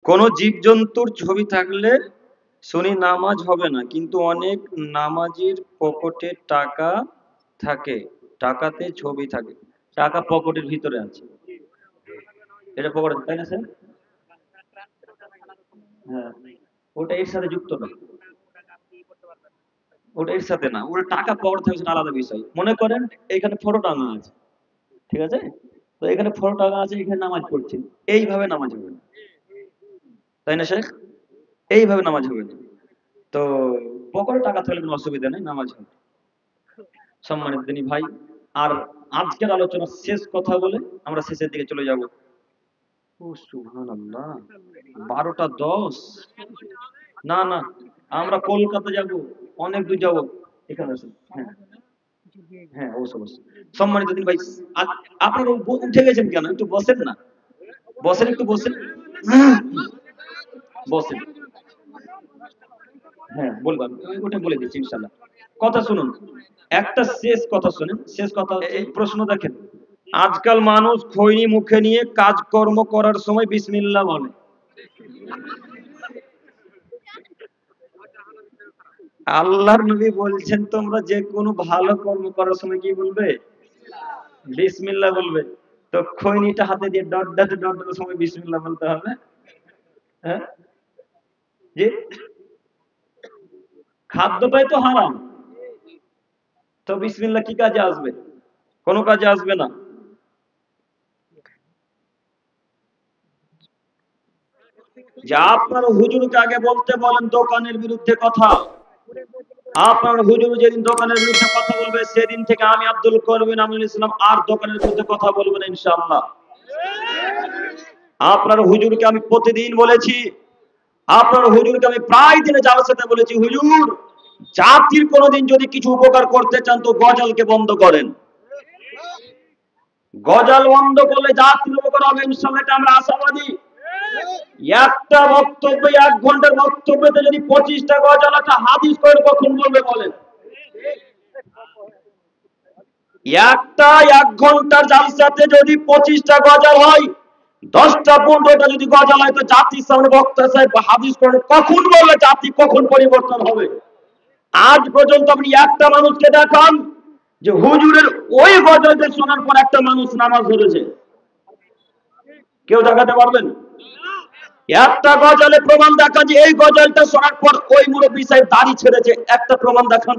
কোন জীবজন্তুর ছবি থাকলে শুনি নামাজ হবে না, কিন্তু অনেক নামাজির পকেটে টাকা থাকে, টাকাতে ছবি থাকে, টাকা পকেটের ভিতরে আছে, এটা পকেটে, তাই না স্যার? হ্যাঁ, ওটা এর সাথে যুক্ত না, ওটা এর সাথে না, ওটা টাকা পকেটে থাকছে সেটা আলাদা বিষয়। মনে করেন এখানে ফটো টাঙা আছে, ঠিক আছে, তো এখানে ফটো টাঙা আছে, এখানে নামাজ পড়ছেন, এইভাবে নামাজ হবে না, তাই না শেখ? এইভাবে নামাজ হবে না। তো পকেটে টাকা থাকলে কোনো অসুবিধা নেই, নামাজ হবে। সম্মানিত দিনী ভাই, আর আজকের আলোচনা শেষ কথা বলে আমরা শেষের দিকে চলে যাব। ও সুবহানাল্লাহ, 12টা 10। না না, আমরা কলকাতা যাব, অনেক দূর যাব, এখানে আসুন। হ্যাঁ হ্যাঁ, অবশ্যই অবশ্যই। সম্মানিত দিনী ভাই, আপনারা উঠে গেছেন কেন? একটু বসেন না, বসেন, একটু বসেন, বসেন। হ্যাঁ বলবেন, ওটা বলে দিচ্ছি ইনশাল্লাহ। কথা শুনুন, একটা শেষ কথা শুনেন, শেষ কথা হচ্ছে, এই প্রশ্ন দেখেন, আজকাল মানুষ খৈনি মুখে নিয়ে কাজকর্ম করার সময় বিসমিল্লাহ বলে। আল্লাহর নবী বলছেন তোমরা যে কোনো ভালো কর্ম করার সময় কি বলবে? বিসমিল্লাহ বলবে। তো খৈনিটা হাতে দিয়ে ডড্ডাতে ডড্ডানোর সময় বিসমিল্লাহ বলতে হবে? হ্যাঁ, জি, খাদ্যটাই তো হারাম, তো বিসমিল্লাহ কি কাজে আসবে? কোনো কাজে আসবে না। যে আপনার হুজুরকে আগে বলতে বলেন দোকানের বিরুদ্ধে কথা, আপনার হুজুর যেদিন দোকানের বিরুদ্ধে কথা বলবে সেদিন থেকে আমি আব্দুল করিম আমিনুল ইসলাম আর দোকানের বিরুদ্ধে কথা বলবো না ইনশাআল্লাহ। আপনার হুজুরকে আমি প্রতিদিন বলেছি, আপনার হুজুরকে আমি প্রায় দিনে যাওয়ার সাথে বলেছি, হুজুর জাতির কোনোদিন যদি কিছু উপকার করতে চান তো গজালকে বন্ধ করেন, গজাল বন্ধ করলে জাতির উপকার হবে ইনশাআল্লাহ, এটা আমরা আশাবাদী। একটা বক্তব্য, 1 ঘন্টার বক্তব্যতে যদি 25টা গজাল, একটা হাদিস করে কখন বলবে বলেন? একটা 1 ঘন্টার জালসাতে যদি 25টা গজাল হয়, 10টা 15টা যদি গজাল হয়, তো জাতির সামনে বক্তা সাহেব হাদিস করে কখন বলবে জাতি কখন পরিবর্তন হবে? আজ পর্যন্ত আপনি একটা মানুষকে দেখান যে হুজুরের ওই গজলটা শোনার পর একটা মানুষ নামাজ ধরেছে? কেউ দেখাতে পারবেন? একটা গজলে প্রমাণ দেখা যে এই গজলটা শোনার পর ওই মুরব্বী সাহেব দাড়ি ছেড়েছে, একটা প্রমাণ দেখান।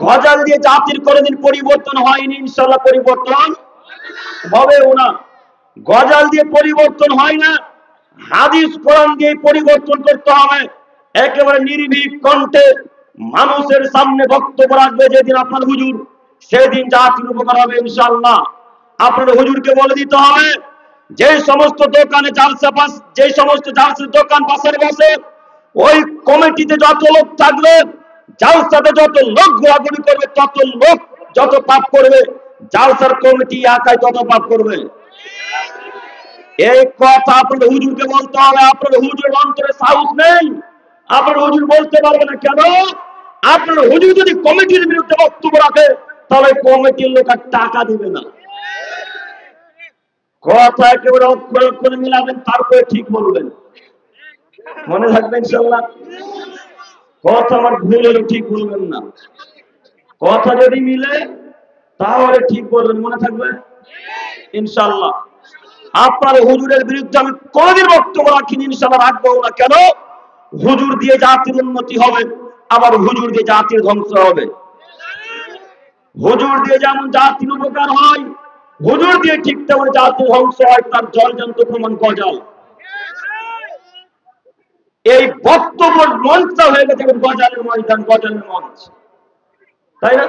গজল দিয়ে জাতির কোনদিন পরিবর্তন হয়নি, ইনশাআল্লাহ পরিবর্তন হবেও না। গজল দিয়ে পরিবর্তন হয় না, হাদিস কোরআন দিয়ে পরিবর্তন করতে হবে। একেবারে নির্ভীক কণ্ঠে মানুষের সামনে বক্তব্য রাখবে যেদিন আপনার হুজুর, সেদিন জাতির উপকার হবে ইনশাআল্লাহ। আপনার হুজুরকে বলে দিতে হবে যে সমস্ত দোকানে জালসা পাস, যে সমস্ত জালসার দোকান পাশের বসে, ওই কমিটিতে যত লোক থাকবে, জালসাতে যত লোক ঘোরাঘুরি করবে, তত লোক যত পাপ করবে, জালসার কমিটি একাই তত পাপ করবে। এই কথা আপনার হুজুরকে বলতে হবে। আপনার হুজুরের অন্তরে সাহস নেই, আপনার হুজুর বলতে পারবে না। কেন? আপনার হুজুর যদি কমিটির বিরুদ্ধে বক্তব্য রাখে, তাহলে কমিটির লোক আর টাকা দিবে না। কথা একেবারে অক্ষরে অক্ষরে মিলাবেন, তারপরে ঠিক বলবেন, মনে থাকবে ইনশাআল্লাহ। কথা আমার ভুল হলে ঠিক বলবেন না, কথা যদি মিলে তাহলে ঠিক বলবেন, মনে থাকবে ইনশাআল্লাহ। আপনার হুজুরের বিরুদ্ধে আমি কোনদিন বক্তব্য রাখিনি, ইনশাআল্লাহ রাখবো না। কেন? হুজুর দিয়ে জাতির উন্নতি হবে, আবার হুজুর দিয়ে জাতির ধ্বংস হবে। হুজুর দিয়ে যেমন জাতির উপকার হয়, হুজুর দিয়ে ঠিক তেমন জাতির ধ্বংস হয়, তার জলজান্ত প্রমাণ গজাল। এই বক্তব্যের মঞ্চটা হয়ে গেছে গজালের ময়দান, গজালের মঞ্চ, তাই না?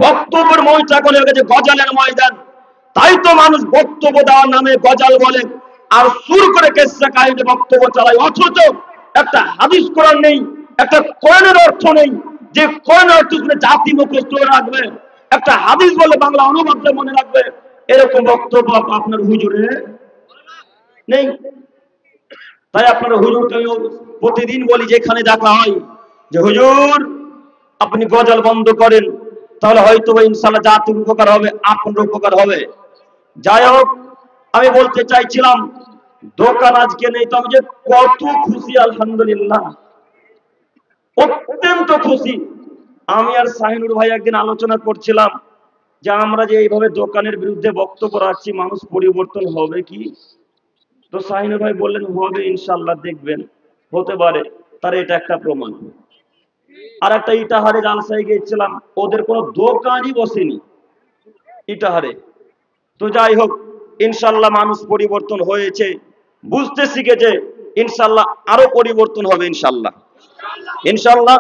বক্তব্যের মঞ্চ এখন হয়ে গেছে গজালের ময়দান। তাই তো মানুষ বক্তব্য দেওয়ার নামে গজাল বলে আর সুর করে কেসা কাহিনী বক্তব্য চালায়, অথচ একটা হাদিস কোরআন নেই, একটা কোরআনের অর্থ নেই, যে কোরআনের অর্থ শুনে জাতি মুখস্থ রাখবে, একটা হাদিস বলে বাংলা অনুবাদে মনে রাখবে, এরকম বক্তব্য আপনার হুজুরে নেই। তাই আপনার হুজুরকে প্রতিদিন বলি, যেখানে দেখা হয় যে হুজুর আপনি গজল বন্ধ করেন, তাহলে হয়তো ইনশাআল্লাহ জাতির উপকার হবে, আপনার উপকার হবে। যাই হোক, আমি বলতে চাইছিলাম দোকান আজকে নেই, তো আমি যে কত খুশি, আলহামদুলিল্লাহ, অত্যন্ত খুশি। আমি আর শাহিনুর ভাই একদিন আলোচনা করছিলাম যে আমরা যে এইভাবে দোকানের বিরুদ্ধে বক্তব্য রাখছি, মানুষ পরিবর্তন হবে কি? তো শাহিনুর ভাই বললেন হবে ইনশাল্লাহ, দেখবেন হতে পারে। তার এটা একটা প্রমাণ। আর একটা ইটাহারে জালসায় গিয়েছিলাম, ওদের কোনো দোকানই বসেনি ইটাহারে। তো যাই হোক, ইনশাল্লাহ মানুষ পরিবর্তন হয়েছে, বুঝতে শিখেছে, ইনশাল্লাহ আরো পরিবর্তন হবে ইনশাল্লাহ। ইনশাল্লাহ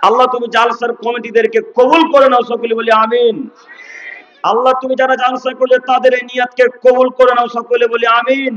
আল্লাহ তুমি জালসার কমিটিদেরকে কবুল করে নাও, সকলে বলি আমিন। আল্লাহ তুমি যারা জালসা করলে তাদের এই নিয়াতকে কবুল করে নাও, সকলে বলি আমিন।